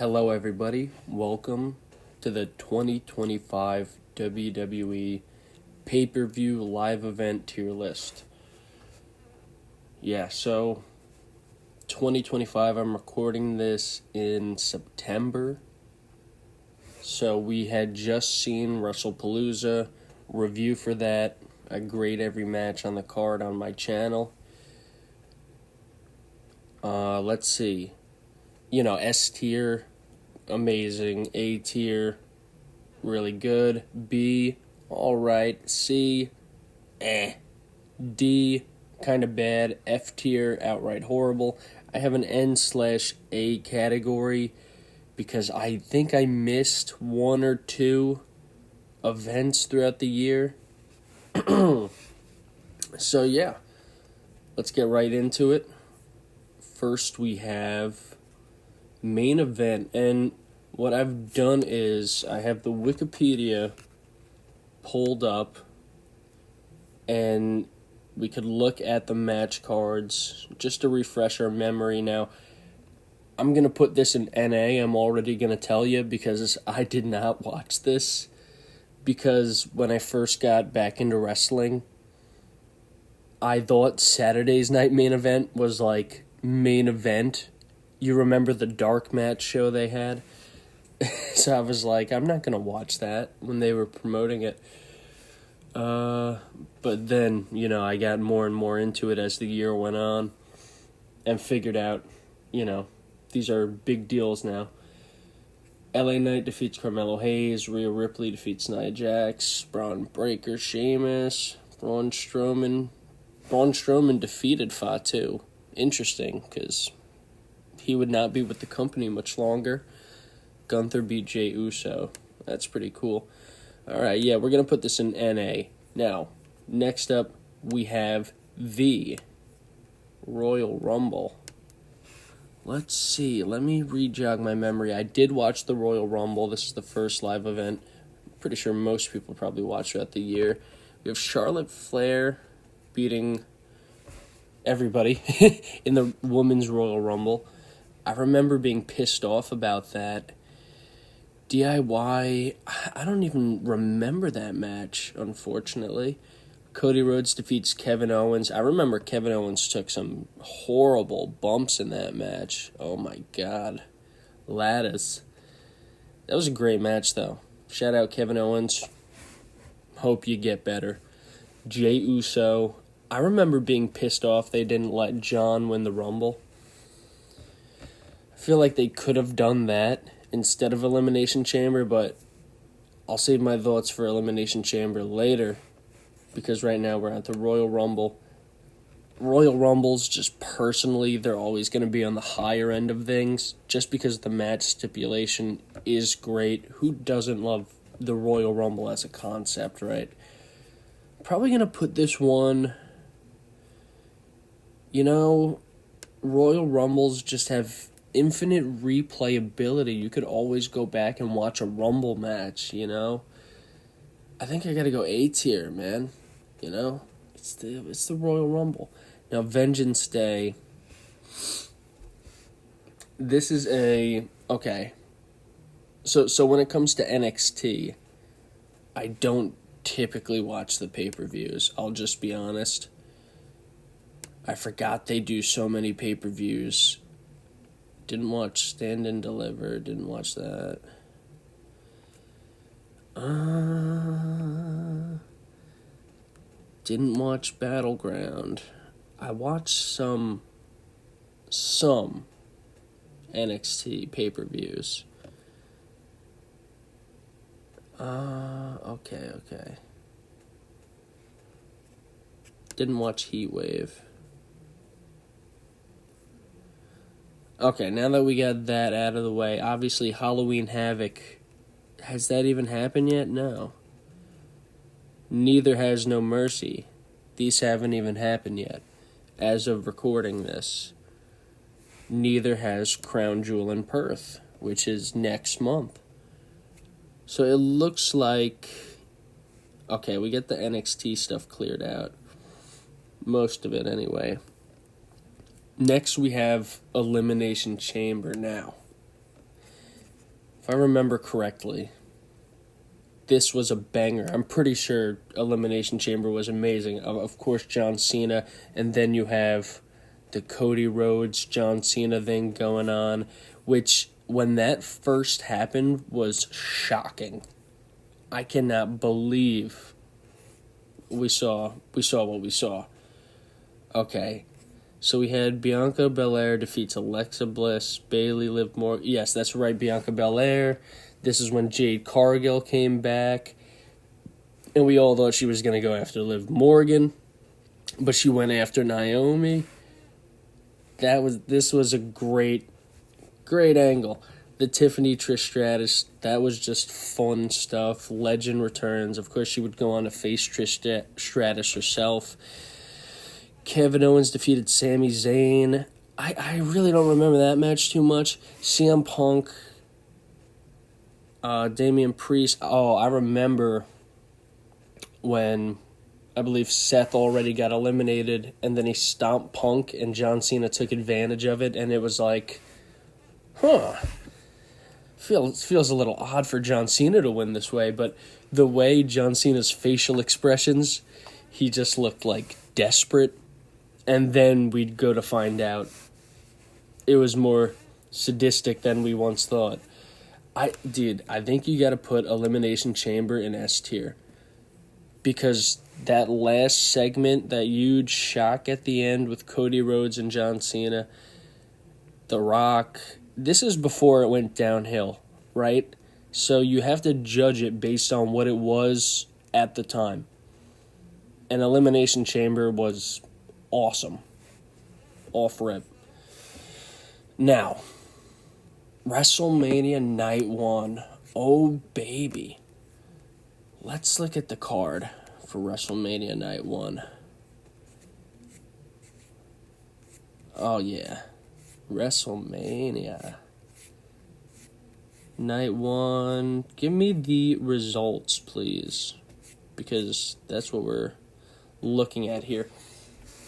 Hello, everybody. Welcome to the 2025 WWE pay-per-view live event tier list. Yeah, so 2025, I'm recording this in September. So we had just seen Wrestlepalooza, review for that. I grade every match on the card on my channel. Let's see. S tier, amazing. A tier, really good. B, alright. C, D, kind of bad. F tier, outright horrible. I have an N/A category because I think I missed one or two events throughout the year. So yeah, let's get right into it. First we have main event, and what I've done is I have the Wikipedia pulled up and we could look at the match cards just to refresh our memory. Now, I'm going to put this in NA, I'm already going to tell you, because I did not watch this, because when I first got back into wrestling, I thought Saturday's night main event was like main event. You remember the dark match show they had? So I was like, I'm not going to watch that when they were promoting it. But then, I got more and more into it as the year went on and figured out, these are big deals now. LA Knight defeats Carmelo Hayes. Rhea Ripley defeats Nia Jax. Braun Breaker, Sheamus. Braun Strowman defeated Fatu. Interesting, because he would not be with the company much longer. Gunther beat Jey Uso. That's pretty cool. Alright, yeah, we're going to put this in NA. Now, next up, we have the Royal Rumble. Let's see. Let me re-jog my memory. I did watch the Royal Rumble. This is the first live event. I'm pretty sure most people probably watch throughout the year. We have Charlotte Flair beating everybody in the Women's Royal Rumble. I remember being pissed off about that. DIY, I don't even remember that match, unfortunately. Cody Rhodes defeats Kevin Owens. I remember Kevin Owens took some horrible bumps in that match. Oh my god. Lattice. That was a great match, though. Shout out Kevin Owens. Hope you get better. Jey Uso. I remember being pissed off they didn't let John win the Rumble. I feel like they could have done that instead of Elimination Chamber, but I'll save my thoughts for Elimination Chamber later, because right now we're at the Royal Rumble. Royal Rumbles, just personally, they're always going to be on the higher end of things, just because the match stipulation is great. Who doesn't love the Royal Rumble as a concept, right? Probably going to put this one, Royal Rumbles just have infinite replayability. You could always go back and watch a Rumble match, I think I gotta go A tier, man. It's the Royal Rumble. Now, Vengeance Day. This is okay. So when it comes to NXT, I don't typically watch the pay-per-views. I'll just be honest. I forgot they do so many pay-per-views. Didn't watch Stand and Deliver. Didn't watch that. Didn't watch Battleground. I watched some NXT pay-per-views. Okay. Didn't watch Heatwave. Okay, now that we got that out of the way, obviously Halloween Havoc, has that even happened yet? No. Neither has No Mercy. These haven't even happened yet, as of recording this. Neither has Crown Jewel in Perth, which is next month. So it looks like, okay, we get the NXT stuff cleared out. Most of it, anyway. Next, we have Elimination Chamber now. if I remember correctly, this was a banger. I'm pretty sure Elimination Chamber was amazing. Of course, John Cena, and then you have the Cody Rhodes, John Cena thing going on, which, when that first happened, was shocking. I cannot believe we saw what we saw. Okay, so we had Bianca Belair defeats Alexa Bliss, Bayley, Liv Morgan. Yes, that's right, Bianca Belair. This is when Jade Cargill came back, and we all thought she was going to go after Liv Morgan, but she went after Naomi. This was a great angle. The Tiffany Trish Stratus, that was just fun stuff. Legend returns. Of course, she would go on to face Trish Stratus herself. Kevin Owens defeated Sami Zayn. I really don't remember that match too much. CM Punk, Damian Priest. Oh, I remember when I believe Seth already got eliminated, and then he stomped Punk, and John Cena took advantage of it, and it was like, feels a little odd for John Cena to win this way, but the way John Cena's facial expressions, he just looked like desperate, and then we'd go to find out it was more sadistic than we once thought. I think you got to put Elimination Chamber in S tier, because that last segment, that huge shock at the end with Cody Rhodes and John Cena, The Rock, this is before it went downhill, right? So you have to judge it based on what it was at the time. And Elimination Chamber was awesome. Off rip. Now, WrestleMania Night 1. Oh, baby. Let's look at the card for WrestleMania Night 1. Oh, yeah. WrestleMania Night 1. Give me the results, please, because that's what we're looking at here.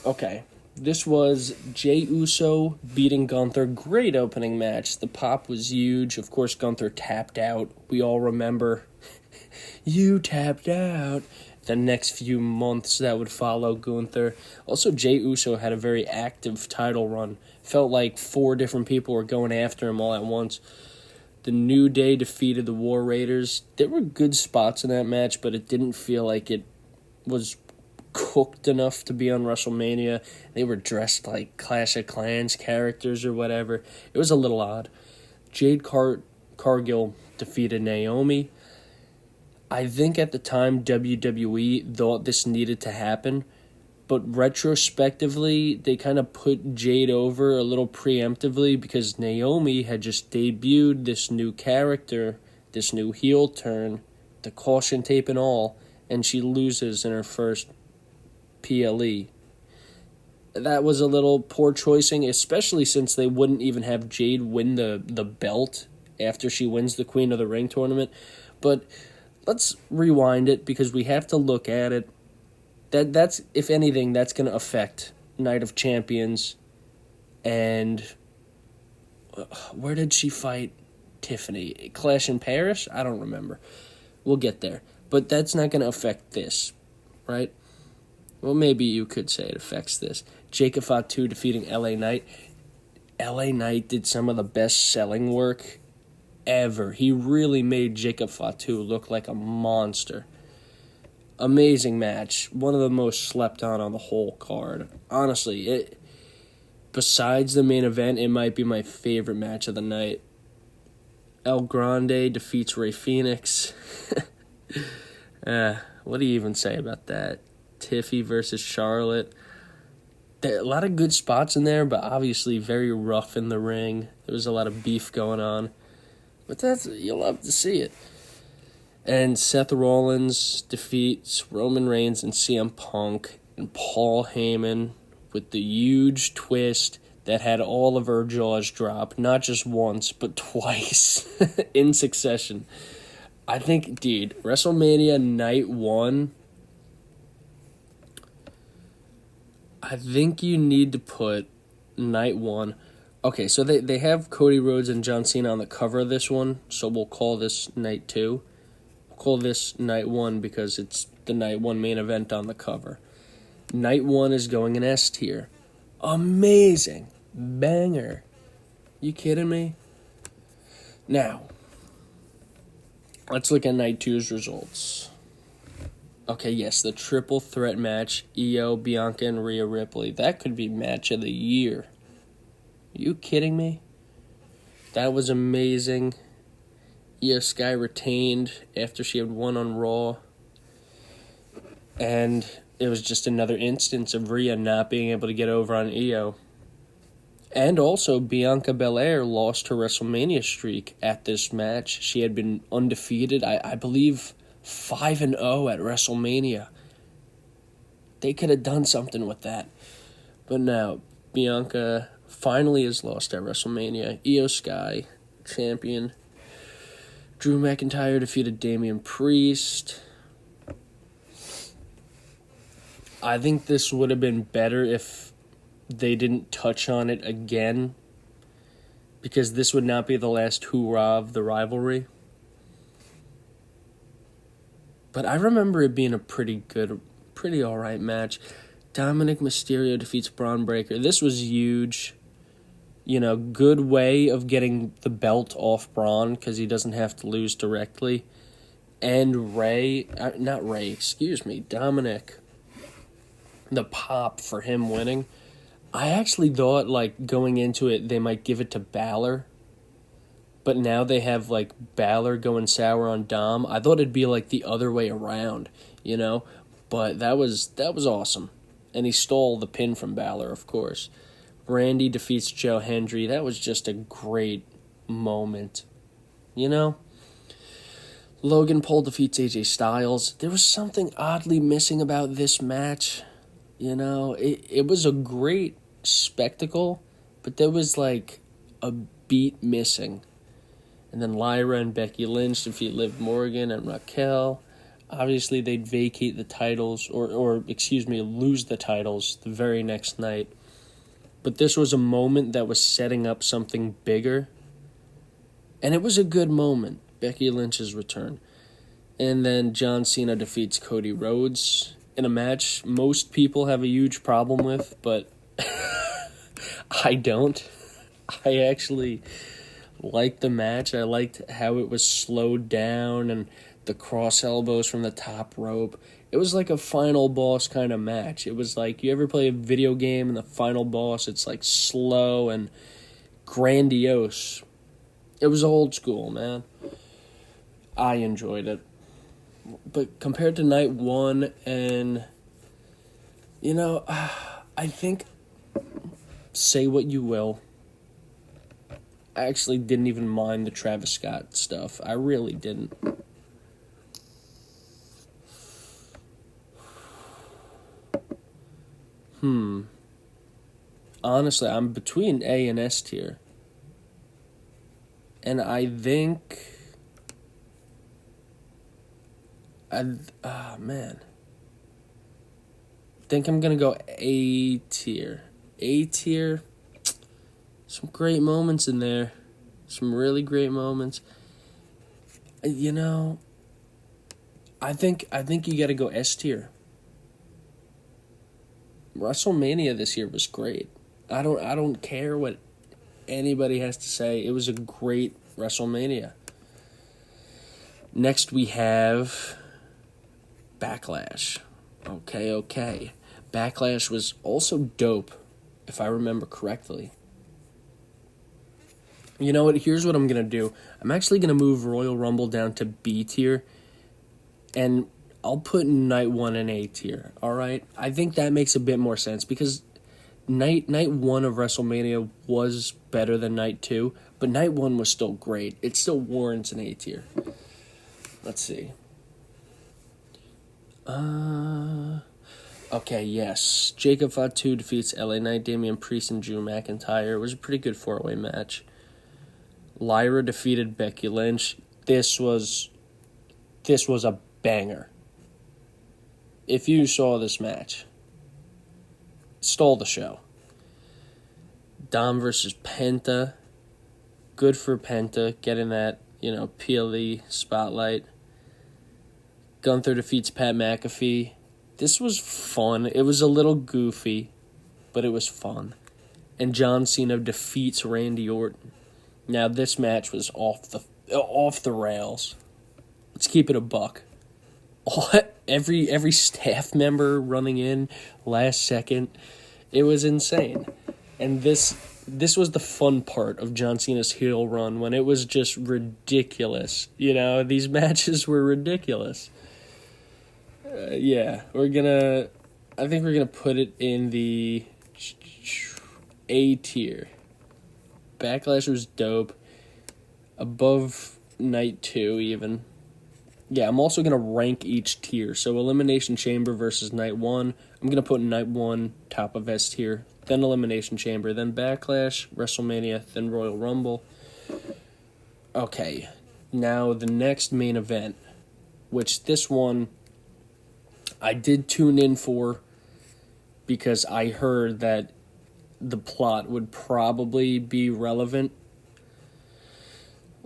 Okay. This was Jey Uso beating Gunther. Great opening match. The pop was huge. Of course, Gunther tapped out. We all remember, you tapped out. The next few months that would follow Gunther. Also, Jey Uso had a very active title run. Felt like 4 different people were going after him all at once. The New Day defeated the War Raiders. There were good spots in that match, but it didn't feel like it was cooked enough to be on WrestleMania. They were dressed like Clash of Clans characters or whatever. It was a little odd. Jade Cargill defeated Naomi. I think at the time WWE thought this needed to happen, but retrospectively they kind of put Jade over a little preemptively because Naomi had just debuted this new character, this new heel turn, the caution tape and all, and she loses in her first PLE. That was a little poor choicing, especially since they wouldn't even have Jade win the belt after she wins the Queen of the Ring tournament. But let's rewind it because we have to look at it. That's if anything, that's going to affect Night of Champions. And where did she fight Tiffany? Clash in Paris? I don't remember. We'll get there. But that's not going to affect this, right? Well, maybe you could say it affects this. Jacob Fatu defeating LA Knight. LA Knight did some of the best selling work ever. He really made Jacob Fatu look like a monster. Amazing match. One of the most slept on the whole card. Honestly, besides the main event, it might be my favorite match of the night. El Grande defeats Rey Fenix. What do you even say about that? Tiffy versus Charlotte. There a lot of good spots in there, but obviously very rough in the ring. There was a lot of beef going on. But you'll love to see it. And Seth Rollins defeats Roman Reigns and CM Punk and Paul Heyman with the huge twist that had all of our jaws drop, not just once, but twice in succession. I think, dude, WrestleMania Night 1, I think you need to put Night 1 Okay, so they have Cody Rhodes and John Cena on the cover of this one, so we'll call this night 2. We'll call this night 1 because it's the night 1 main event on the cover. Night 1 is going in S tier. Amazing. Banger. You kidding me? Now, let's look at night 2's results. Okay, yes, the triple threat match, Io, Bianca, and Rhea Ripley. That could be match of the year. You kidding me? That was amazing. Io Sky retained after she had won on Raw. And it was just another instance of Rhea not being able to get over on Io. And also, Bianca Belair lost her WrestleMania streak at this match. She had been undefeated, I believe 5-0 at WrestleMania. They could have done something with that. But now, Bianca finally is lost at WrestleMania. Io Sky, champion. Drew McIntyre defeated Damian Priest. I think this would have been better if they didn't touch on it again, because this would not be the last hoorah of the rivalry. But I remember it being a pretty alright match. Dominic Mysterio defeats Braun Breaker. This was huge. Good way of getting the belt off Braun because he doesn't have to lose directly. And Dominic. The pop for him winning. I actually thought, going into it, they might give it to Balor. But now they have, Balor going sour on Dom. I thought it'd be, the other way around, But that was awesome. And he stole the pin from Balor, of course. Randy defeats Joe Hendry. That was just a great moment, Logan Paul defeats AJ Styles. There was something oddly missing about this match. It was a great spectacle, but there was a beat missing. And then Lyra and Becky Lynch defeat Liv Morgan and Raquel. Obviously, they'd vacate the titles, lose the titles the very next night. But this was a moment that was setting up something bigger. And it was a good moment, Becky Lynch's return. And then John Cena defeats Cody Rhodes in a match most people have a huge problem with, but I don't. I actually liked the match. I liked how it was slowed down and the cross elbows from the top rope. It was like a final boss kind of match. It was like, you ever play a video game and the final boss, it's slow and grandiose. It was old school, man. I enjoyed it. But compared to night 1 and, I think, say what you will, I actually didn't even mind the Travis Scott stuff. I really didn't. Honestly, I'm between A and S tier. And I think... think I'm going to go A tier. A tier, some great moments in there. Some really great moments. I think you got to go S tier. WrestleMania this year was great. I don't care what anybody has to say. It was a great WrestleMania. Next we have Backlash. Okay. Backlash was also dope, if I remember correctly. You know what? Here's what I'm going to do. I'm actually going to move Royal Rumble down to B tier, and I'll put night 1 in A tier, all right? I think that makes a bit more sense, because night 1 of WrestleMania was better than night 2, but night 1 was still great. It still warrants an A tier. Let's see. Okay, yes. Jacob Fatu defeats LA Knight, Damian Priest, and Drew McIntyre. It was a pretty good 4-way match. Lyra defeated Becky Lynch. This was a banger. If you saw this match, stole the show. Dom versus Penta. Good for Penta, getting that, PLE spotlight. Gunther defeats Pat McAfee. This was fun. It was a little goofy, but it was fun. And John Cena defeats Randy Orton. Now, this match was off the rails. Let's keep it a buck. Every staff member running in last second. It was insane. And this was the fun part of John Cena's heel run, when it was just ridiculous. These matches were ridiculous. I think we're gonna put it in the A tier. Backlash was dope. Above Night 2, even. Yeah, I'm also going to rank each tier. So Elimination Chamber versus Night 1. I'm going to put Night 1 top of S tier. Then Elimination Chamber. Then Backlash, WrestleMania, then Royal Rumble. Okay, now the next main event. Which this one I did tune in for, because I heard that the plot would probably be relevant.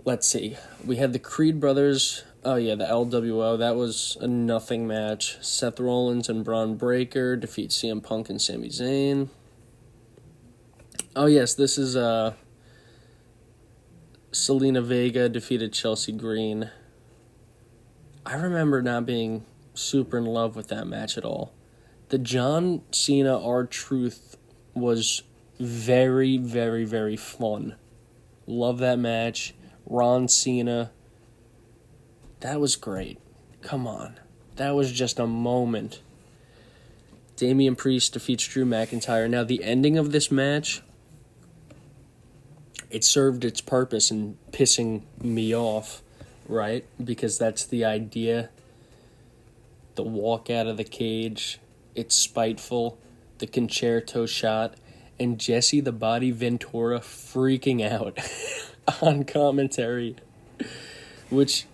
Let's see. We had the Creed brothers. Oh, yeah, the LWO. That was a nothing match. Seth Rollins and Braun Breaker defeat CM Punk and Sami Zayn. Oh, yes, this is Selena Vega defeated Chelsea Green. I remember not being super in love with that match at all. The John Cena R-Truth was very, very, very fun. Love that match. Ron Cena. That was great. Come on. That was just a moment. Damian Priest defeats Drew McIntyre. Now, the ending of this match, it served its purpose in pissing me off, right? Because that's the idea. The walk out of the cage. It's spiteful. The concerto shot. And Jesse the Body Ventura freaking out on commentary. Which,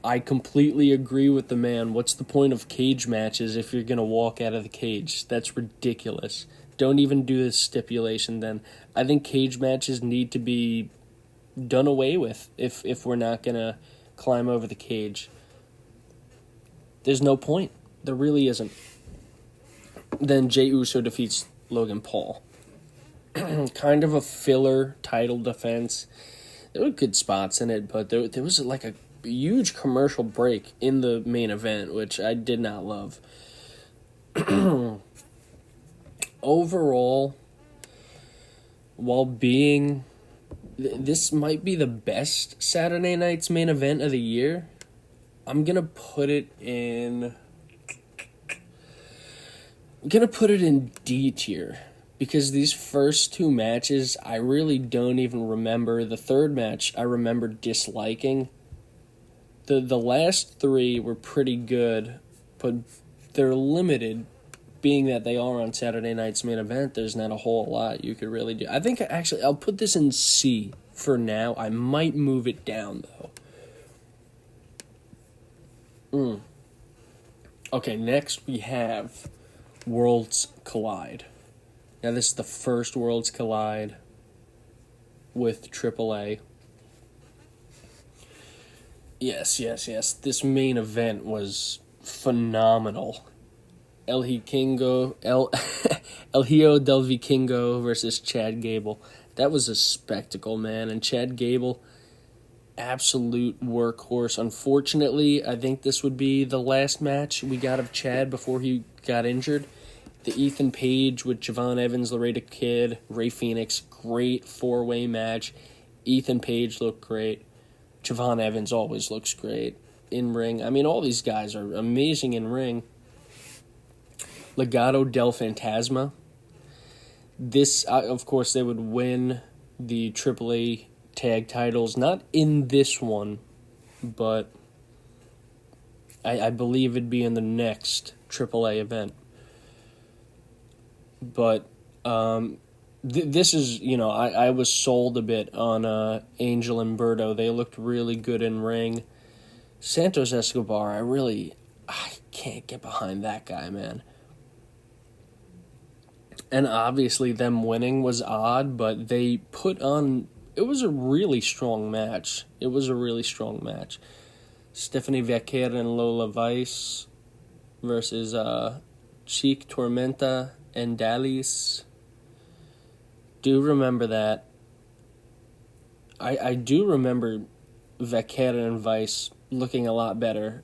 I completely agree with the man. What's the point of cage matches if you're going to walk out of the cage? That's ridiculous. Don't even do this stipulation then. I think cage matches need to be done away with if we're not going to climb over the cage. There's no point. There really isn't. Then Jey Uso defeats Logan Paul. Kind of a filler title defense. There were good spots in it, but there was like a huge commercial break in the main event, which I did not love. Overall, while being... This might be the best Saturday night's main event of the year. I'm going to put it in... D tier. Because these first two matches, I really don't even remember. The third match, I remember disliking. The last three were pretty good, but they're limited, being that they are on Saturday night's main event. There's not a whole lot you could really do. I think, actually, I'll put this in C for now. I might move it down, though. Okay, next we have Worlds Collide. Now, this is the first Worlds Collide with AAA. Yes. This main event was phenomenal. El Hijo del Vikingo versus Chad Gable. That was a spectacle, man. And Chad Gable, absolute workhorse. Unfortunately, I think this would be the last match we got of Chad before he got injured. The Ethan Page with Javon Evans, Laredo Kid, Ray Phoenix, great four-way match. Ethan Page looked great. Javon Evans always looks great in ring. I mean, all these guys are amazing in ring. Legado del Fantasma. This, of course, they would win the AAA tag titles. Not in this one, but I believe it'd be in the next AAA event. But this is, I was sold a bit on Angel and Berto. They looked really good in ring. Santos Escobar, I can't get behind that guy, man. And obviously them winning was odd, but they put on... It was a really strong match. It was a really strong match. Stephanie Vaquera and Lola Vice versus Cheek Tormenta and Dallas. Do remember that. I do remember Vaquera and Vice looking a lot better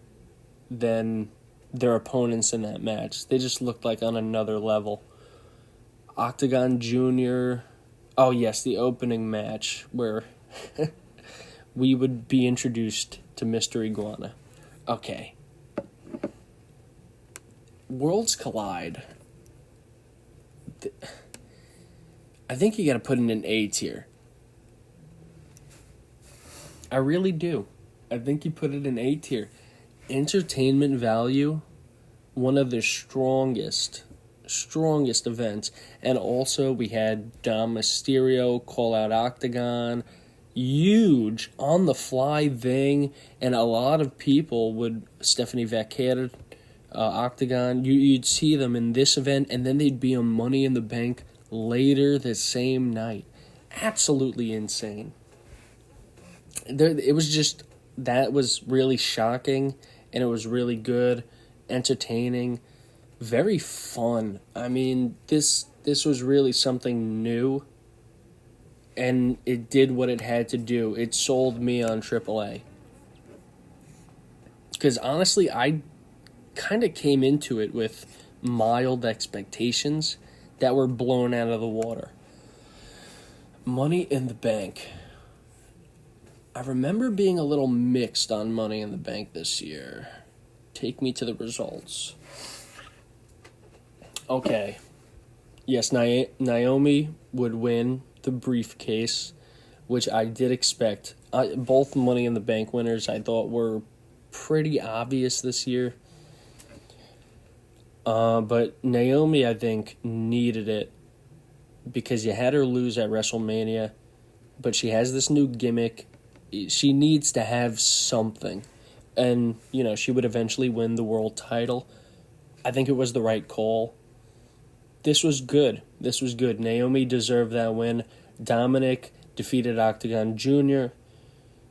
than their opponents in that match. They just looked like on another level. Octagon Jr. Oh, yes, the opening match where we would be introduced to Mr. Iguana. Okay. Worlds collide. I think you gotta put in an A tier. I really do. I think you put it in A tier. Entertainment value, one of the strongest events. And also we had Dom Mysterio call out Octagon. Huge on the fly thing, and a lot of people would Stephanie Vaquera, Octagon, you'd see them in this event, and then they'd be on Money in the Bank later the same night. Absolutely insane. It was just, that was really shocking, and it was really good, entertaining, very fun. I mean, this was really something new, and it did what it had to do. It sold me on AAA. Because honestly, I kind of came into it with mild expectations that were blown out of the water. Money in the Bank. I remember being a little mixed on Money in the Bank this year. Take me to the results. Okay. Yes, Naomi would win the briefcase, which I did expect. Both Money in the Bank winners I thought were pretty obvious this year. But Naomi, I think, needed it because you had her lose at WrestleMania, but she has this new gimmick. She needs to have something. And, she would eventually win the world title. I think it was the right call. This was good. Naomi deserved that win. Dominic defeated Octagon Jr.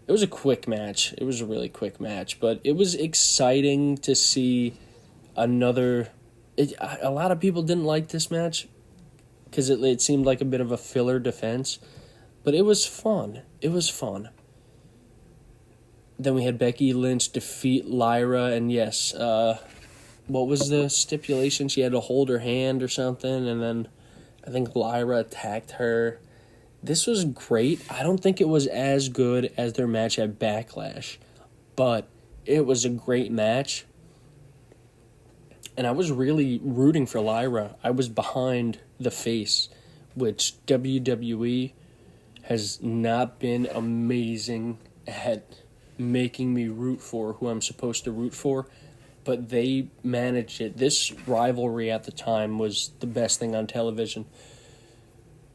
It was a quick match. It was a really quick match. But it was exciting to see another... a lot of people didn't like this match because it seemed like a bit of a filler defense. But it was fun. Then we had Becky Lynch defeat Lyra. And yes, what was the stipulation? She had to hold her hand or something. And then I think Lyra attacked her. This was great. I don't think it was as good as their match at Backlash. But it was a great match. And I was really rooting for Lyra. I was behind the face, which WWE has not been amazing at making me root for who I'm supposed to root for, but they managed it. This rivalry at the time was the best thing on television.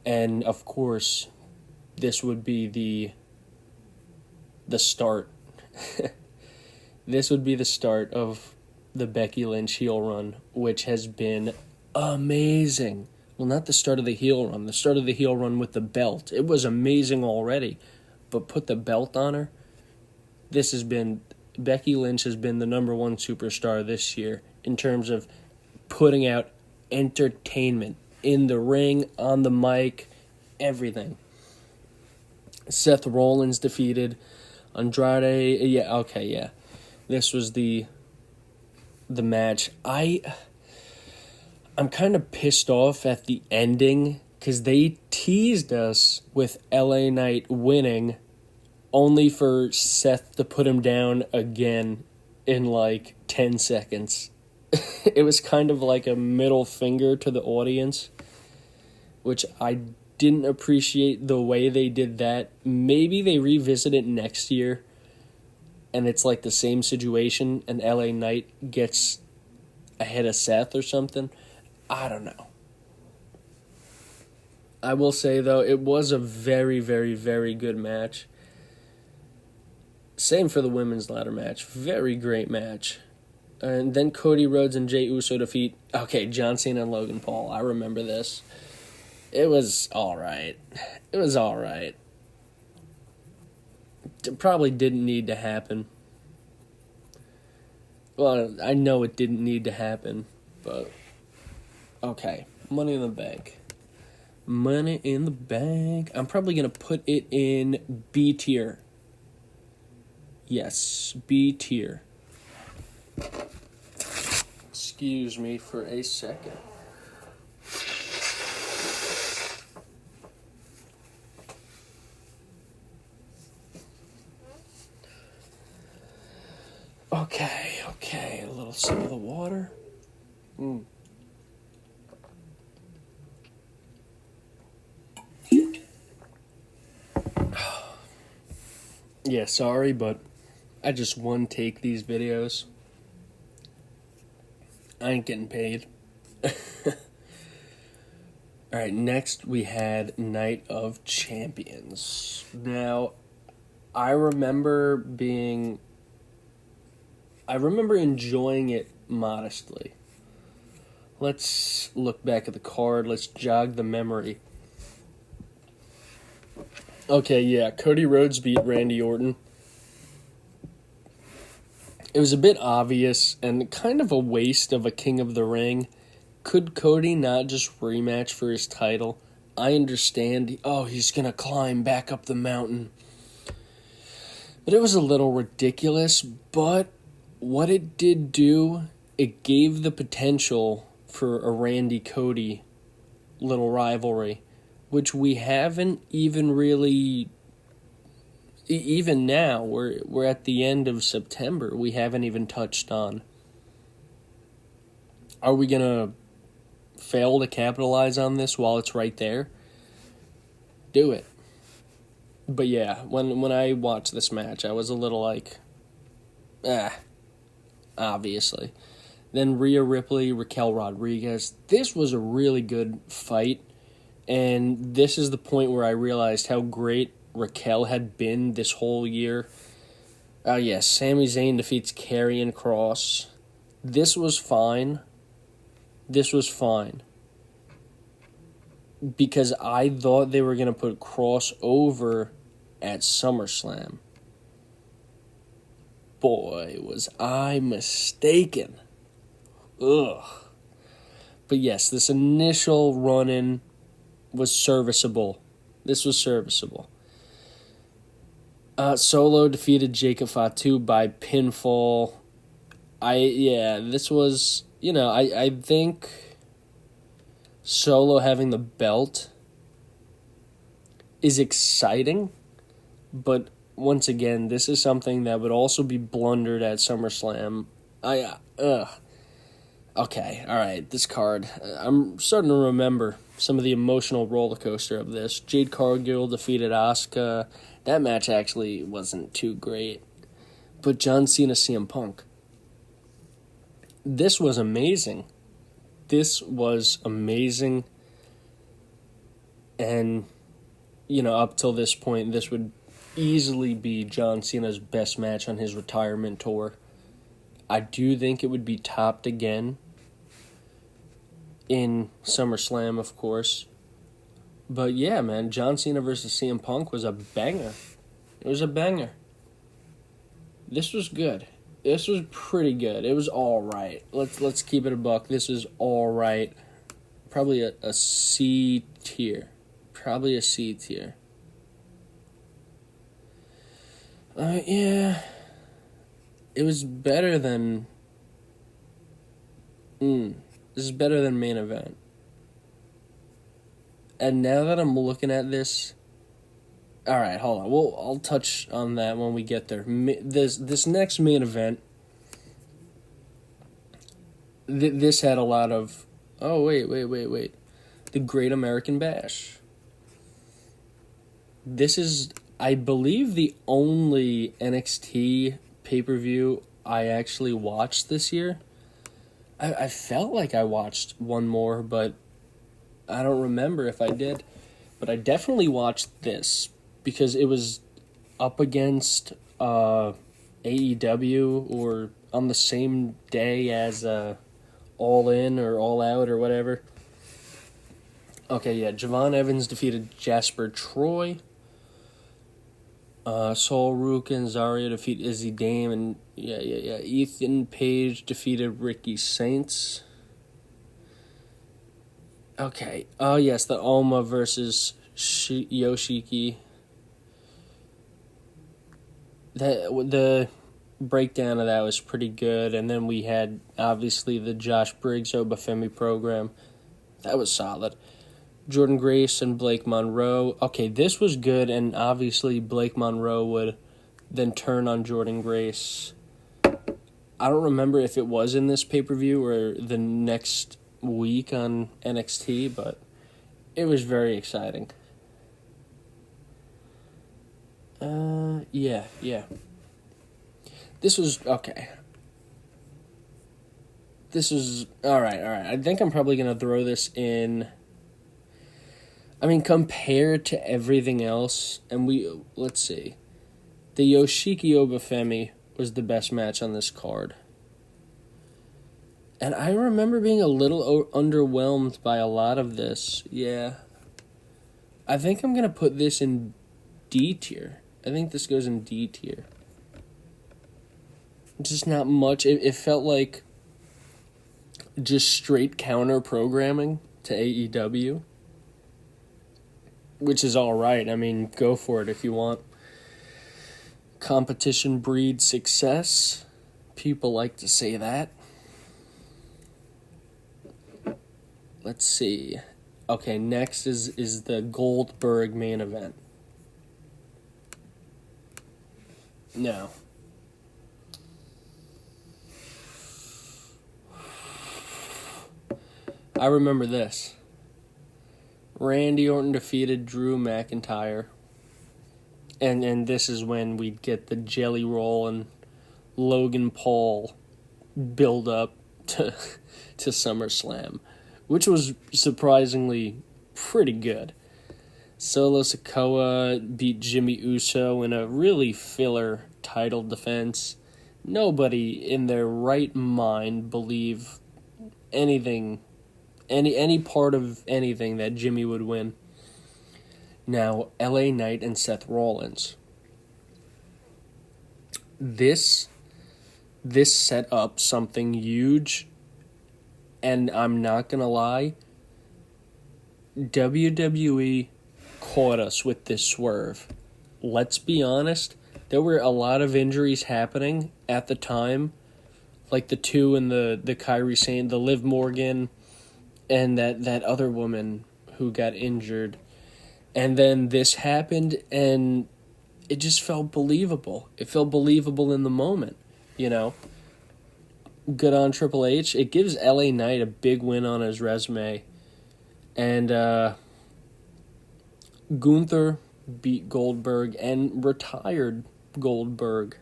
And, of course, this would be the start. This would be the start of the Becky Lynch heel run, which has been amazing. Well, not the start of the heel run. The start of the heel run with the belt. It was amazing already. But put the belt on her. Becky Lynch has been the number one superstar this year in terms of putting out entertainment in the ring, on the mic, everything. Seth Rollins defeated Andrade. Yeah. This was the match. I'm kind of pissed off at the ending because they teased us with LA Knight winning only for Seth to put him down again in like 10 seconds. It was kind of like a middle finger to the audience, which I didn't appreciate the way they did that. Maybe they revisit it next year and it's like the same situation and LA Knight gets ahead of Seth or something. I don't know. I will say, though, it was a very, very, very good match. Same for the women's ladder match. Very great match. And then Cody Rhodes and Jey Uso defeat, John Cena and Logan Paul. I remember this. It was alright. It was alright. It probably didn't need to happen. Well, I know it didn't need to happen, but okay. Money in the Bank. Money in the Bank. I'm probably going to put it in B tier. Yes, B tier. Excuse me for a second. Okay, a little sip of the water. Yeah, sorry, but I just one take these videos. I ain't getting paid. Alright, next we had Night of Champions. Now, I remember enjoying it modestly. Let's look back at the card. Let's jog the memory. Okay, yeah, Cody Rhodes beat Randy Orton. It was a bit obvious and kind of a waste of a King of the Ring. Could Cody not just rematch for his title? I understand, he's going to climb back up the mountain. But it was a little ridiculous, but what it did do, it gave the potential for a Randy-Cody little rivalry, which we haven't even really, even now, we're at the end of September, we haven't even touched on. Are we going to fail to capitalize on this while it's right there? Do it. But yeah, when I watched this match, I was a little like, obviously. Then Rhea Ripley, Raquel Rodriguez. This was a really good fight. And this is the point where I realized how great Raquel had been this whole year. Yes, Sami Zayn defeats Karrion Kross. This was fine. Because I thought they were going to put Kross over at SummerSlam. Boy, was I mistaken. Ugh. But yes, this initial run-in was serviceable. This was serviceable. Solo defeated Jacob Fatu by pinfall. This was, I think Solo having the belt is exciting, but once again, this is something that would also be blundered at SummerSlam. Okay, alright, this card. I'm starting to remember some of the emotional roller coaster of this. Jade Cargill defeated Asuka. That match actually wasn't too great. But John Cena, CM Punk. This was amazing. And, up till this point, this would easily be John Cena's best match on his retirement tour. I do think it would be topped again in SummerSlam, of course. But yeah, man, John Cena versus CM Punk was a banger. It was a banger. This was good. This was pretty good. It was all right. Let's keep it a buck. This is all right. Probably a C tier. Probably a C tier. Yeah. It was better than... This is better than main event. And now that I'm looking at this... Alright, hold on. I'll touch on that when we get there. This next main event... This had a lot of... Oh, wait. The Great American Bash. This is, I believe, the only NXT pay-per-view I actually watched this year. I felt like I watched one more, but I don't remember if I did. But I definitely watched this because it was up against AEW or on the same day as All In or All Out or whatever. Okay, yeah, Javon Evans defeated Jasper Troy. Saul Rook and Zaria defeat Izzy Dame, and Ethan Page defeated Ricky Saints. Okay. Oh yes, the Oma versus Yoshiki. The breakdown of that was pretty good, and then we had obviously the Josh Briggs Obafemi program. That was solid. Jordan Grace and Blake Monroe. Okay, this was good, and obviously Blake Monroe would then turn on Jordan Grace. I don't remember if it was in this pay-per-view or the next week on NXT, but it was very exciting. Yeah. This was, okay. This was, alright. I think I'm probably going to throw this in. I mean, compared to everything else, and let's see. The Yoshiki Obafemi was the best match on this card. And I remember being a little underwhelmed by a lot of this. Yeah. I think I'm going to put this in D tier. I think this goes in D tier. Just not much. It felt like just straight counter programming to AEW. Which is alright. I mean, go for it if you want. Competition breeds success. People like to say that. Let's see. Okay, next is the Goldberg main event. No. I remember this. Randy Orton defeated Drew McIntyre. And this is when we'd get the Jelly Roll and Logan Paul build up to SummerSlam, which was surprisingly pretty good. Solo Sikoa beat Jimmy Uso in a really filler title defense. Nobody in their right mind believed anything, any part of anything that Jimmy would win. Now, LA Knight and Seth Rollins. This set up something huge, and I'm not gonna lie, WWE caught us with this swerve. Let's be honest, there were a lot of injuries happening at the time, like the two in the Kairi Sane, the Liv Morgan, and that other woman who got injured. And then this happened, and it just felt believable. It felt believable in the moment, you know. Good on Triple H. It gives LA Knight a big win on his resume. And Gunther beat Goldberg and retired Goldberg.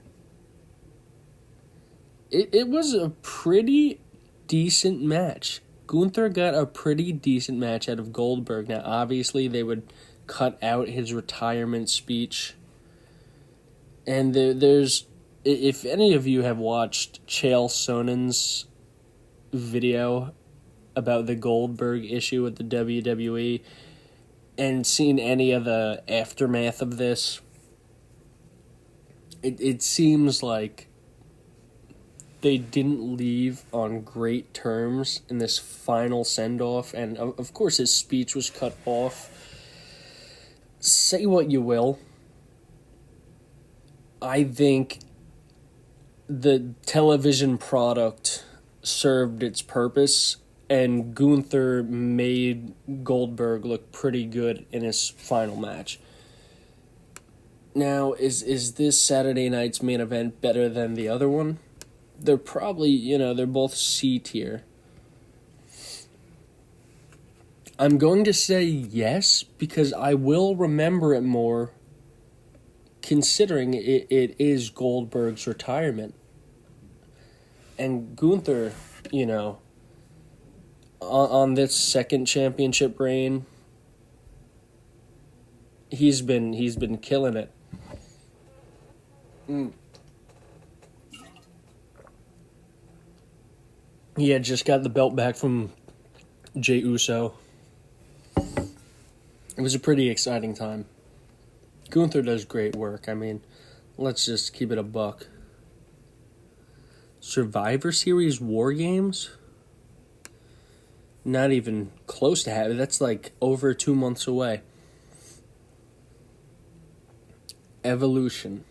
It was a pretty decent match. Gunther got a pretty decent match out of Goldberg. Now, obviously, they would cut out his retirement speech. And there's, if any of you have watched Chael Sonnen's video about the Goldberg issue with the WWE and seen any of the aftermath of this, it seems like they didn't leave on great terms in this final send-off, and of course his speech was cut off. Say what you will, I think the television product served its purpose, and Gunther made Goldberg look pretty good in his final match. Now, is this Saturday night's main event better than the other one? They're probably, they're both C tier. I'm going to say yes, because I will remember it more, considering it is Goldberg's retirement. And Gunther, on this second championship reign, he's been killing it. Yeah, just got the belt back from Jey Uso. It was a pretty exciting time. Gunther does great work. I mean, let's just keep it a buck. Survivor Series War Games? Not even close to having. That's like over 2 months away. Evolution.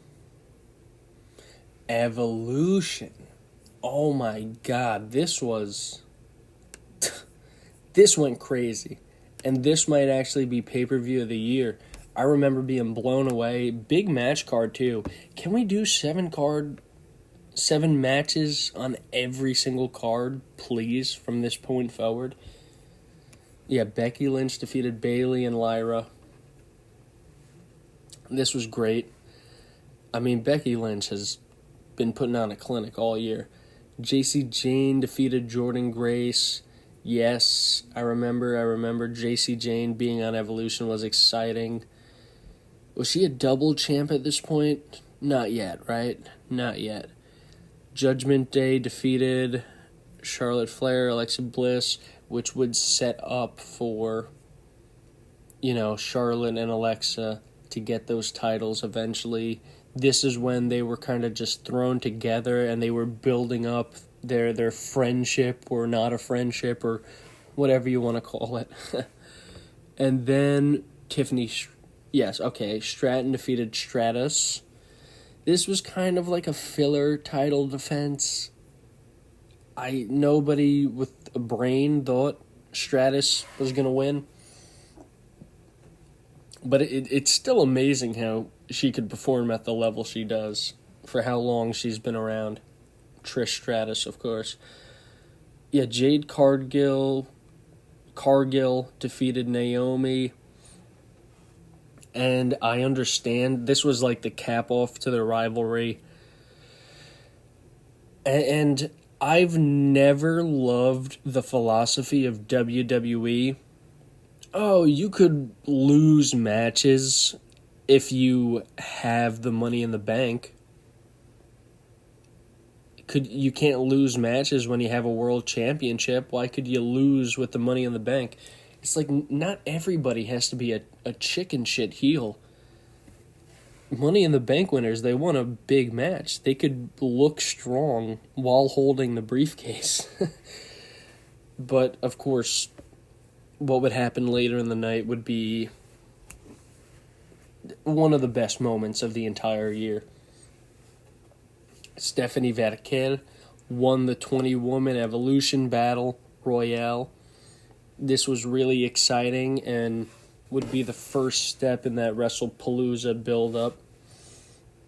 Oh my god, this went crazy. And this might actually be pay-per-view of the year. I remember being blown away. Big match card too. Can we do 7 matches on every single card, please, from this point forward? Yeah, Becky Lynch defeated Bayley and Lyra. This was great. I mean, Becky Lynch has been putting on a clinic all year. JC Jane defeated Jordan Grace. Yes, I remember JC Jane being on Evolution was exciting. Was she a double champ at this point? Not yet, right? Not yet. Judgment Day defeated Charlotte Flair, Alexa Bliss, which would set up for, Charlotte and Alexa to get those titles eventually. This is when they were kind of just thrown together and they were building up their friendship or not a friendship or whatever you want to call it. And then Stratton defeated Stratus. This was kind of like a filler title defense. Nobody with a brain thought Stratus was going to win. But it's still amazing how she could perform at the level she does for how long she's been around. Trish Stratus, of course. Yeah, Jade Cargill defeated Naomi. And I understand this was like the cap off to their rivalry. And I've never loved the philosophy of WWE. Oh, you could lose matches if you have the money in the bank. You can't lose matches when you have a world championship. Why could you lose with the money in the bank? It's like not everybody has to be a chicken shit heel. Money in the Bank winners, they won a big match. They could look strong while holding the briefcase. But, of course, what would happen later in the night would be one of the best moments of the entire year. Stephanie Verker won the 20-woman Evolution Battle Royale. This was really exciting and would be the first step in that Wrestlepalooza build-up.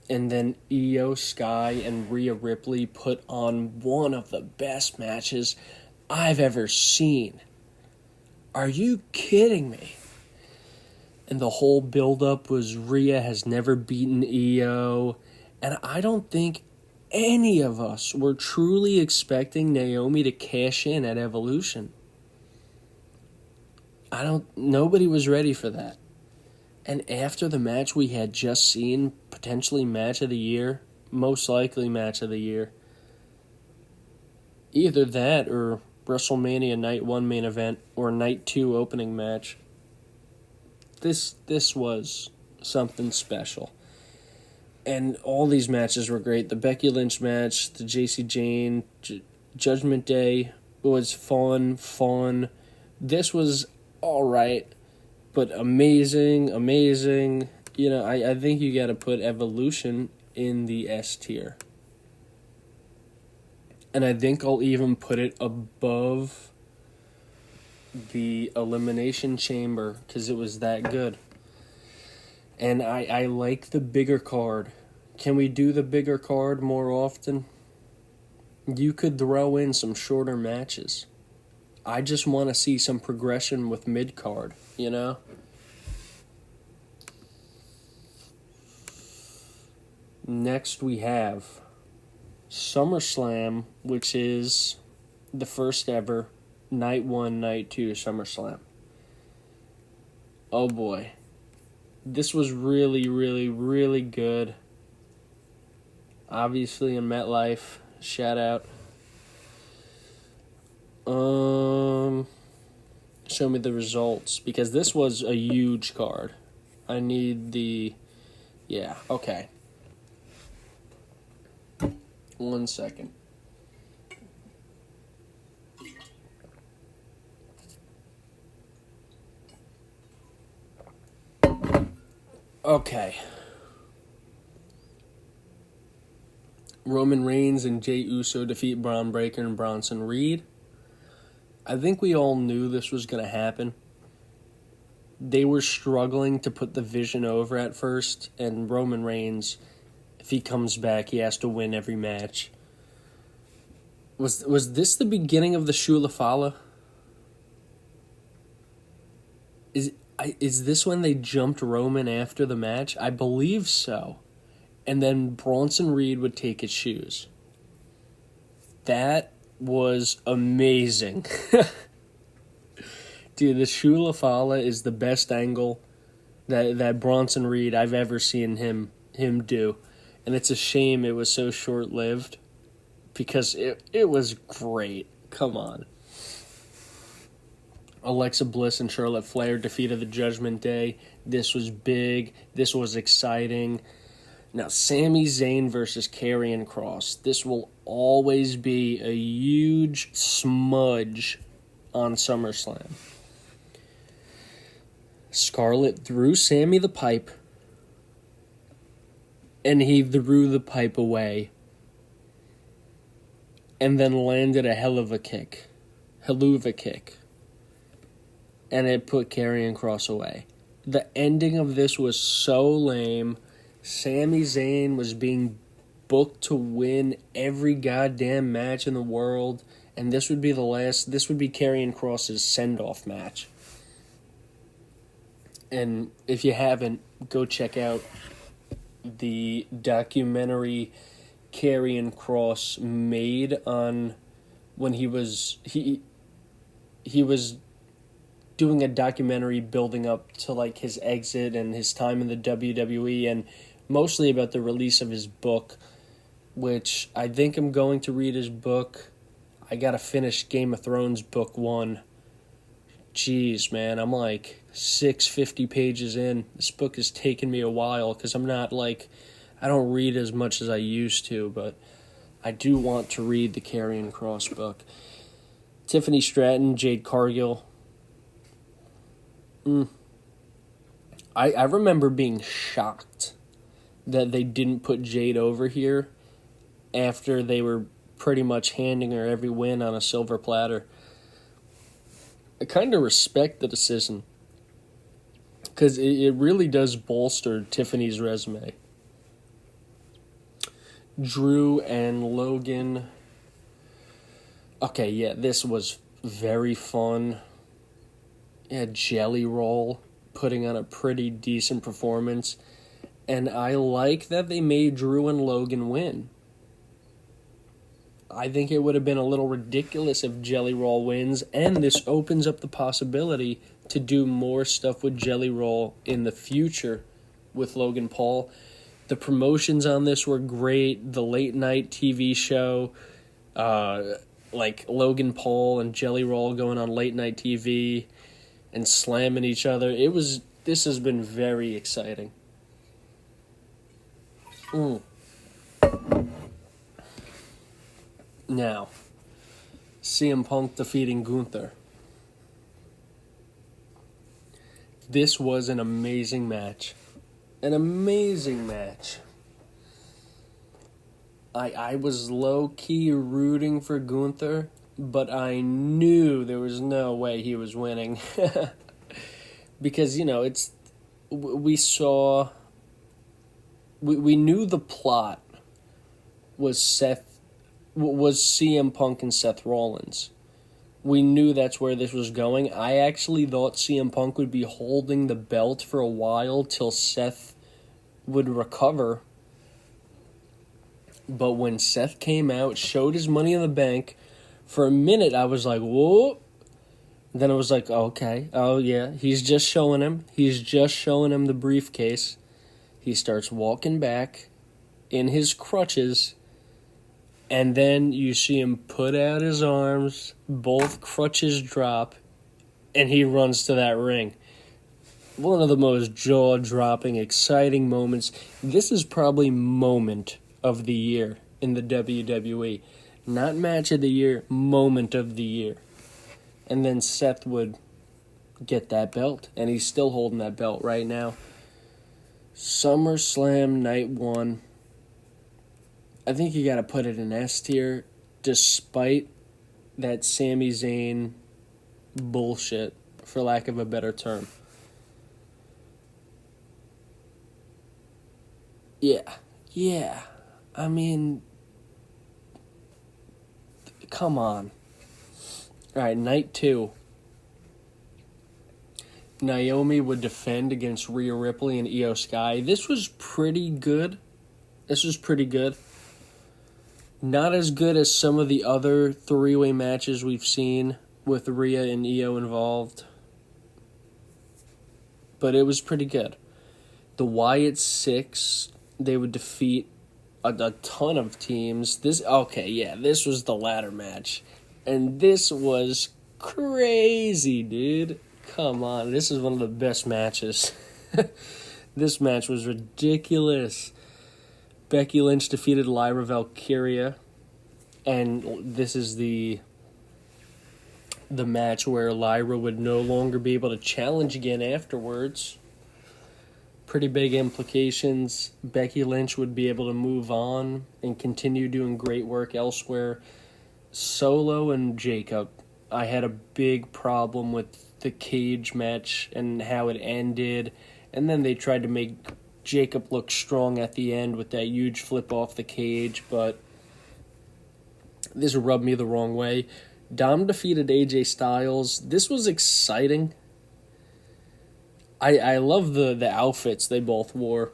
And then Io Sky and Rhea Ripley put on one of the best matches I've ever seen. Are you kidding me? And the whole build-up was Rhea has never beaten Io. And I don't think any of us were truly expecting Naomi to cash in at Evolution. Nobody was ready for that. And after the match we had just seen, potentially match of the year, most likely match of the year, either that or WrestleMania Night 1 main event or Night 2 opening match, this was something special. And all these matches were great. The Becky Lynch match, the JC Jane, Judgment Day was fun. This was all right, but amazing. I think you got to put Evolution in the S tier. And I think I'll even put it above the Elimination Chamber because it was that good. And I like the bigger card. Can we do the bigger card more often? You could throw in some shorter matches. I just want to see some progression with mid-card, Next we have SummerSlam, which is the first ever Night 1, Night 2 SummerSlam. Oh boy. This was really, really, really good. Obviously in MetLife, shout out. Show me the results, because this was a huge card. I need the... Yeah, okay. 1 second. Okay. Roman Reigns and Jey Uso defeat Braun Breaker and Bronson Reed. I think we all knew this was going to happen. They were struggling to put the Vision over at first, and Roman Reigns, if he comes back, he has to win every match. Was this the beginning of the Shula Fala? Is this when they jumped Roman after the match? I believe so. And then Bronson Reed would take his shoes. That was amazing. Dude, the Shula Fala is the best angle that Bronson Reed I've ever seen him do. And it's a shame it was so short-lived, because it was great. Come on. Alexa Bliss and Charlotte Flair defeated the Judgment Day. This was big. This was exciting. Now, Sami Zayn versus Karrion Kross. This will always be a huge smudge on SummerSlam. Scarlett threw Sami the pipe, and he threw the pipe away, and then landed a helluva kick. And it put Karrion Kross away. The ending of this was so lame. Sami Zayn was being booked to win every goddamn match in the world, and this would be Karrion Kross's send-off match. And if you haven't, go check out the documentary Karrion Kross made on when he was doing a documentary building up to like his exit and his time in the WWE, and mostly about the release of his book, which I think I'm going to read his book. I gotta finish Game of Thrones book 1. Jeez, man, I'm like 650 pages in. This book has taken me a while because I don't read as much as I used to, but I do want to read the Karrion Kross book. Tiffany Stratton, Jade Cargill. I remember being shocked that they didn't put Jade over here after they were pretty much handing her every win on a silver platter. I kind of respect the decision, because it really does bolster Tiffany's resume. Drew and Logan. Okay, yeah, this was very fun. Yeah, Jelly Roll putting on a pretty decent performance. And I like that they made Drew and Logan win. I think it would have been a little ridiculous if Jelly Roll wins, and this opens up the possibility to do more stuff with Jelly Roll in the future with Logan Paul. The promotions on this were great. The late night TV show, like Logan Paul and Jelly Roll going on late night TV and slamming each other. This has been very exciting. Now, CM Punk defeating Gunther. This was an amazing match. An amazing match. I was low-key rooting for Gunther, but I knew there was no way he was winning. Because, we knew the plot was CM Punk and Seth Rollins. We knew that's where this was going. I actually thought CM Punk would be holding the belt for a while till Seth would recover. But when Seth came out, showed his Money in the Bank, for a minute I was like, whoa. Then I was like, okay, oh yeah, he's just showing him the briefcase. He starts walking back in his crutches, And then you see him put out his arms, both crutches drop, and he runs to that ring. One of the most jaw-dropping, exciting moments. This is probably moment of the year in the WWE. Not match of the year, moment of the year. And then Seth would get that belt, and he's still holding that belt right now. SummerSlam Night 1. I think you got to put it in S tier, despite that Sami Zayn bullshit, for lack of a better term. Yeah. I mean, come on. All right, Night 2. Naomi would defend against Rhea Ripley and Io Sky. This was pretty good. Not as good as some of the other three-way matches we've seen with Rhea and Io involved. But it was pretty good. The Wyatt Six, they would defeat a ton of teams. This was the ladder match. And this was crazy, dude. Come on, this is one of the best matches. This match was ridiculous. Becky Lynch defeated Lyra Valkyria, and this is the match where Lyra would no longer be able to challenge again afterwards. Pretty big implications. Becky Lynch would be able to move on and continue doing great work elsewhere. Solo and Jacob, I had a big problem with the cage match and how it ended, and then they tried to make Jacob looked strong at the end with that huge flip off the cage, but this rubbed me the wrong way. Dom defeated AJ Styles. This was exciting. I love the outfits they both wore.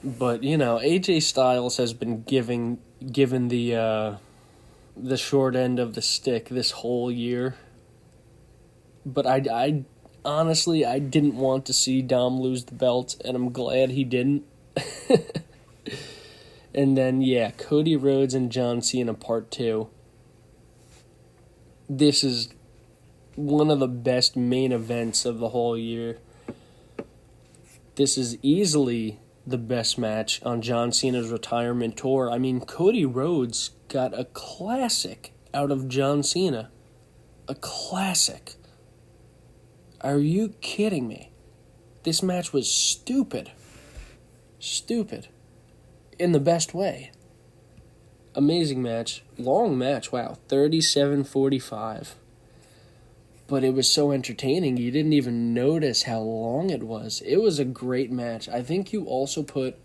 But, AJ Styles has been given the short end of the stick this whole year. But I honestly, I didn't want to see Dom lose the belt, and I'm glad he didn't. And then, Cody Rhodes and John Cena Part 2. This is one of the best main events of the whole year. This is easily the best match on John Cena's retirement tour. I mean, Cody Rhodes got a classic out of John Cena. A classic. Are you kidding me? This match was stupid. Stupid. In the best way. Amazing match. Long match. Wow. 37:45. But it was so entertaining, you didn't even notice how long it was. It was a great match. I think you also put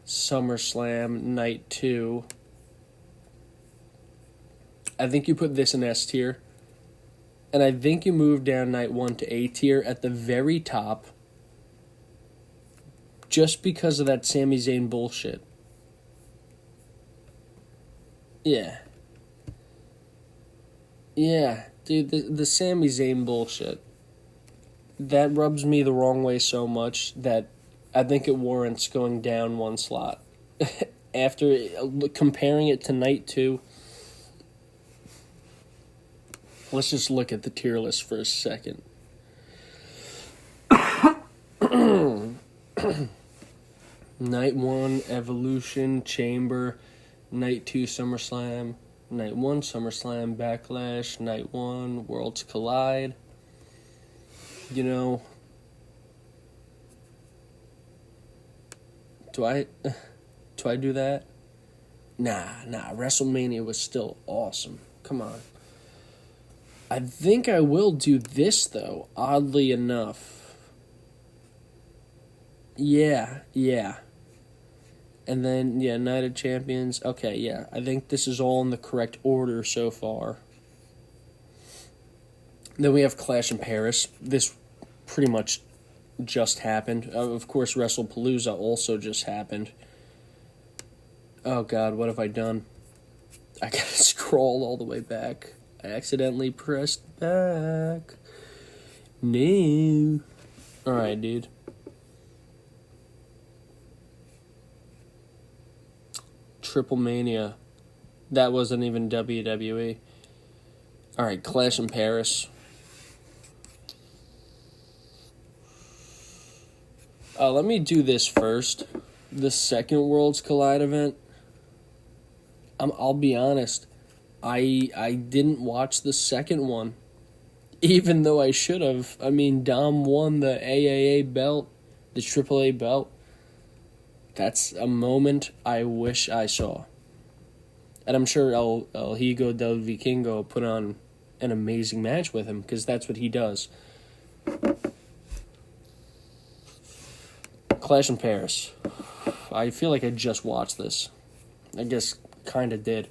SummerSlam Night 2. I think you put this in S tier. And I think you moved down Night 1 to A tier at the very top. Just because of that Sami Zayn bullshit. Yeah. Dude, the Sami Zayn bullshit. That rubs me the wrong way so much that I think it warrants going down one slot. After comparing it to Night 2, let's just look at the tier list for a second. Night 1, Evolution, Chamber. Night 2, SummerSlam. Night 1, SummerSlam, Backlash. Night 1, Worlds Collide. Do I do that? Nah, WrestleMania was still awesome. Come on. I think I will do this, though, oddly enough. Yeah. And then, Night of Champions. Okay, I think this is all in the correct order so far. Then we have Clash in Paris. This pretty much just happened. Of course, Wrestlepalooza also just happened. Oh, God, what have I done? I gotta scroll all the way back. I accidentally pressed back. No. Alright, dude. Triple Mania. That wasn't even WWE. All right, Clash in Paris. Let me do this first. The second Worlds Collide event. I'll be honest. I didn't watch the second one, even though I should have. I mean, Dom won the AAA belt, the AAA belt. That's a moment I wish I saw. And I'm sure El Higo del Vikingo put on an amazing match with him, because that's what he does. Clash in Paris. I feel like I just watched this. I guess kind of did.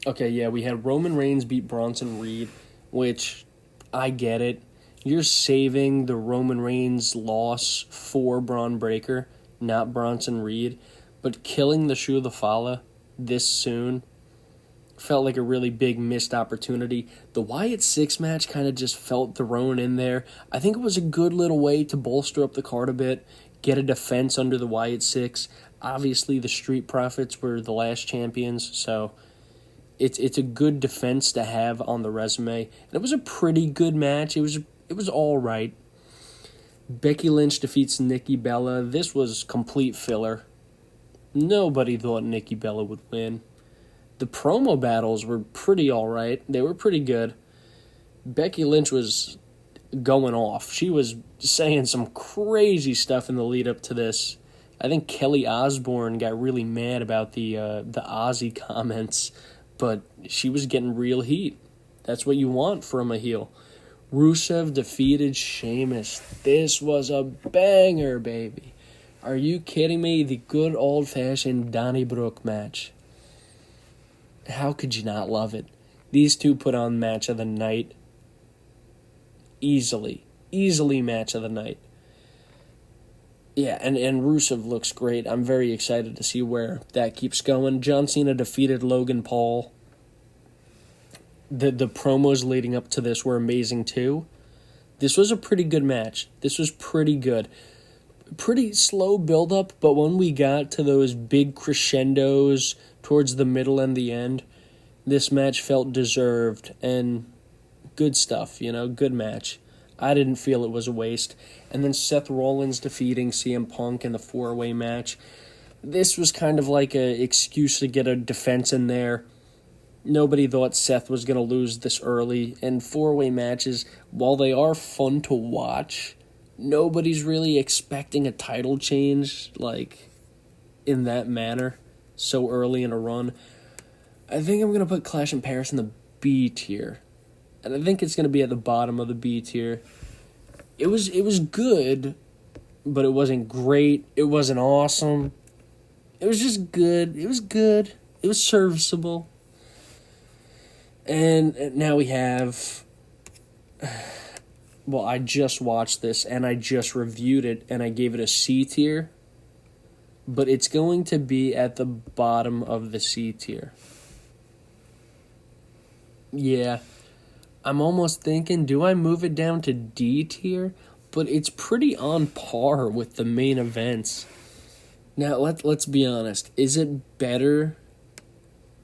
Okay, yeah, we had Roman Reigns beat Bronson Reed, which I get it. You're saving the Roman Reigns loss for Braun Breaker, not Bronson Reed. But killing the Shoe of the Fala this soon felt like a really big missed opportunity. The Wyatt Six match kind of just felt thrown in there. I think it was a good little way to bolster up the card a bit, get a defense under the Wyatt Six. Obviously, the Street Profits were the last champions, so it's a good defense to have on the resume. And it was a pretty good match. It was all right. Becky Lynch defeats Nikki Bella. This was complete filler. Nobody thought Nikki Bella would win. The promo battles were pretty all right. They were pretty good. Becky Lynch was going off. She was saying some crazy stuff in the lead up to this. I think Kelly Osbourne got really mad about the Ozzy comments, but she was getting real heat. That's what you want from a heel. Rusev defeated Sheamus. This was a banger, baby. Are you kidding me? The good old-fashioned Donnybrook match. How could you not love it? These two put on match of the night. Easily match of the night. Yeah, and Rusev looks great. I'm very excited to see where that keeps going. John Cena defeated Logan Paul. The promos leading up to this were amazing too. This was a pretty good match. This was pretty good. Pretty slow build-up, but when we got to those big crescendos towards the middle and the end, this match felt deserved and good stuff, good match. I didn't feel it was a waste. And then Seth Rollins defeating CM Punk in the four-way match. This was kind of like an excuse to get a defense in there. Nobody thought Seth was going to lose this early. And four-way matches, while they are fun to watch, nobody's really expecting a title change, in that manner, so early in a run. I think I'm going to put Clash in Paris in the B tier. And I think it's going to be at the bottom of the B tier. It was good, but it wasn't great. It wasn't awesome. It was just good. It was good. It was serviceable. And now we have... Well, I just watched this, and I just reviewed it, and I gave it a C tier. But it's going to be at the bottom of the C tier. Yeah. I'm almost thinking, do I move it down to D tier? But it's pretty on par with the main events. Now, let's be honest. Is it better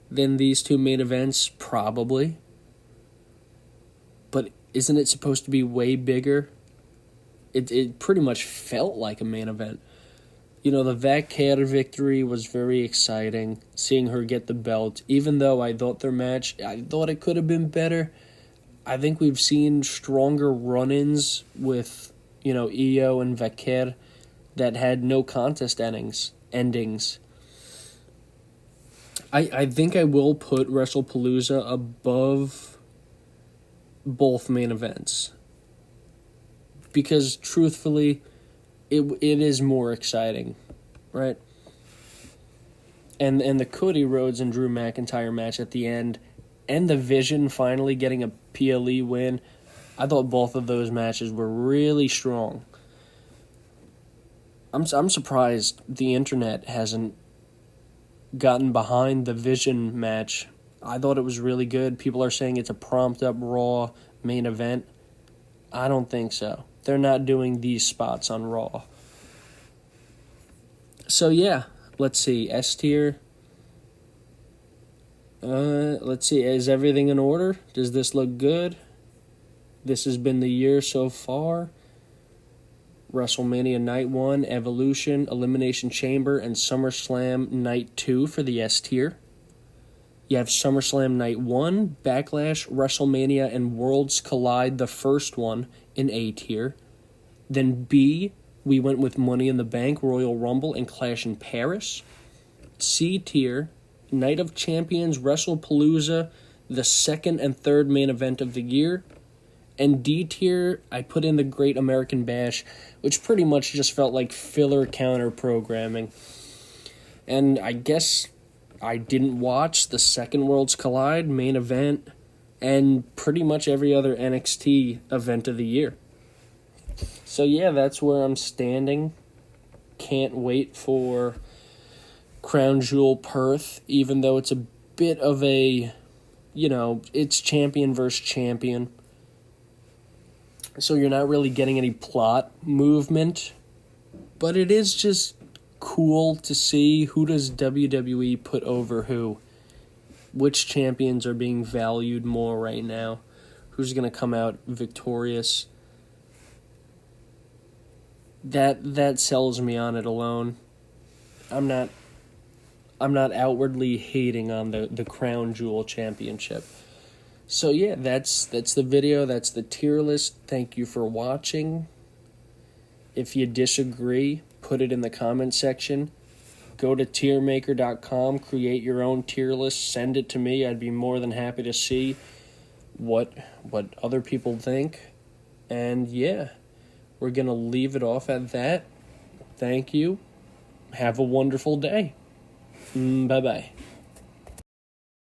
than these two main events? Probably. But isn't it supposed to be way bigger? It pretty much felt like a main event. The Vaquer victory was very exciting, seeing her get the belt. Even though I thought it could have been better. I think we've seen stronger run-ins with, Io and Vaquer that had no contest endings. I think I will put Wrestlepalooza above both main events. Because, truthfully, it is more exciting, right? And the Cody Rhodes and Drew McIntyre match at the end, and the Vision finally getting a PLE win, I thought both of those matches were really strong. I'm surprised the internet hasn't gotten behind the Vision match. I thought it was really good. People are saying it's a promped-up Raw main event. I don't think so. They're not doing these spots on Raw. So yeah, Let's see, S tier. Let's see, is everything in order? Does this look good? This has been the year so far. WrestleMania Night 1, Evolution, Elimination Chamber, and SummerSlam Night 2 for the S tier. You have SummerSlam Night 1, Backlash, WrestleMania, and Worlds Collide, the first one, in A tier. Then B, we went with Money in the Bank, Royal Rumble, and Clash in Paris. C tier, Night of Champions, Wrestlepalooza, the second and third main event of the year. And D tier, I put in the Great American Bash, which pretty much just felt like filler counter programming. And I guess I didn't watch the second Worlds Collide main event and pretty much every other NXT event of the year. So yeah, that's where I'm standing. Can't wait for Crown Jewel Perth, even though it's a bit of a, it's champion versus champion. So you're not really getting any plot movement, but it is just cool to see who does WWE put over who. Which champions are being valued more right now? Who's going to come out victorious? That sells me on it alone. I'm not outwardly hating on the Crown Jewel Championship. So yeah, that's the video, that's the tier list. Thank you for watching. If you disagree, put it in the comment section. Go to tiermaker.com, create your own tier list, send it to me. I'd be more than happy to see what other people think. And yeah, we're going to leave it off at that. Thank you. Have a wonderful day. Bye-bye.